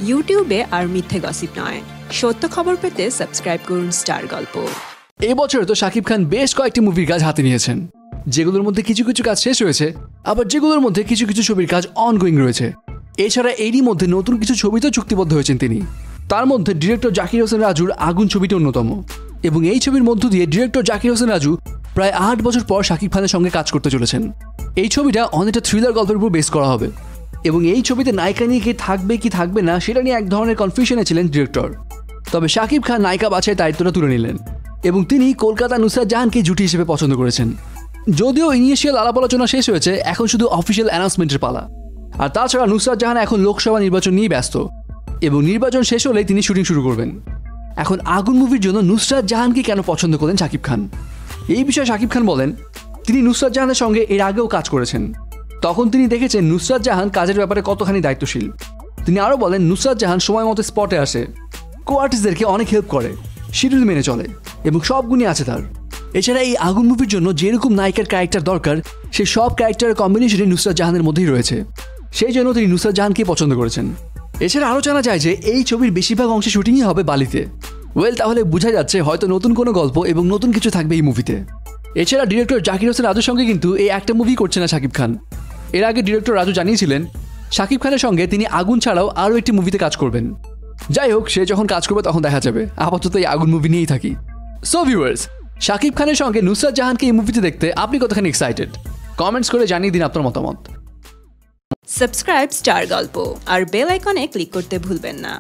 ইউটিউবে আর মিথ্যে গসিপ নয়, সত্য খবর পেতে সাবস্ক্রাইব করুন স্টার গল্প। এবছর তো শাকিব খান বেশ কয়েকটি মুভির কাজ হাতে নিয়েছেন, যেগুলোর মধ্যে কিছু কিছু কাজ শেষ হয়েছে, আবার যেগুলোর মধ্যে কিছু কিছু ছবির কাজ অনগোয়িং রয়েছে। এছাড়া এরই মধ্যে নতুন কিছু ছবিতেও চুক্তিবদ্ধ হয়েছেন তিনি। তার মধ্যে ডিরেক্টর জাকির হোসেন রাজুর আগুন ছবিটি অন্যতম, এবং এই ছবির মধ্য দিয়ে ডিরেক্টর জাকির হোসেন রাজু প্রায় 8 বছর পর শাকিব খানের সঙ্গে কাজ করতে চলেছেন। এই ছবিটা অনেকটা থ্রিলার গল্পের উপর বেস করা হবে, এবং এই ছবিতে নায়িকা নিয়ে কে থাকবে কি থাকবে না সেটা নিয়ে এক ধরনের কনফিউশনে ছিলেন ডিরেক্টর। তবে শাকিব খান নায়িকা বাছাইয়ের দায়িত্বটা তুলে নিলেন, এবং তিনি কলকাতা নুসরাত জাহানকে জুটি হিসেবে পছন্দ করেছেন। যদিও ইনিশিয়াল আলাপ আলোচনা শেষ হয়েছে, এখন শুধু অফিসিয়াল অ্যানাউন্সমেন্টের পালা। আর তাছাড়া নুসরাত জাহান এখন লোকসভা নির্বাচন নিয়ে ব্যস্ত, এবং নির্বাচন শেষ হলেই তিনি শুটিং শুরু করবেন। এখন আগুন মুভির জন্য নুসরাত জাহানকে কেন পছন্দ করলেন শাকিব খান, এই বিষয়ে শাকিব খান বলেন তিনি নুসরাত জাহানের সঙ্গে এর আগেও কাজ করেছেন, তখন তিনি দেখেছেন নুসরাত জাহান কাজের ব্যাপারে কতখানি দায়িত্বশীল। তিনি আরও বলেন নুসরাত জাহান সময় মতো স্পটে আসে, কো আর্টিস্টদেরকে অনেক হেল্প করে, শিডিউল মেনে চলে, এবং সব গুণই আছে তার। এছাড়া এই আগুন মুভির জন্য যেরকম নায়িকার ক্যারেক্টার দরকার, সেই সব ক্যারেক্টারের কম্বিনেশনই নুসরাত জাহানের মধ্যেই রয়েছে। সেই জন্য তিনি নুসরাত জাহানকে পছন্দ করেছেন। এছাড়া আরও জানা যায় যে এই ছবির বেশিরভাগ অংশে শুটিংই হবে বালিতে। তাহলে বোঝা যাচ্ছে হয়তো নতুন কোনো গল্প এবং নতুন কিছু থাকবে এই মুভিতে। এছাড়া ডিরেক্টর জাকির হোসেন রাজুর সঙ্গে কিন্তু এই একটা মুভি করছে না শাকিব খান। এর আগে ডিরেক্টর রাজু জানিয়েছিলেন শাকিব খানের সঙ্গে তিনি আগুন ছাড়াও আরও একটি মুভিতে কাজ করবেন। যাই হোক, সে যখন কাজ করবে তখন দেখা যাবে, আপাতত এই আগুন মুভি নিয়েই থাকি। সো ভিউয়ার্স, শাকিব খানের সঙ্গে নুসরাত জাহানকে এই মুভিতে দেখতে আপনি কতখানি এক্সাইটেড? কমেন্টস করে জানিয়ে দিন আপনার মতামত। সাবস্ক্রাইব স্টার গল্প আর বেল আইকনে ক্লিক করতে ভুলবেন না।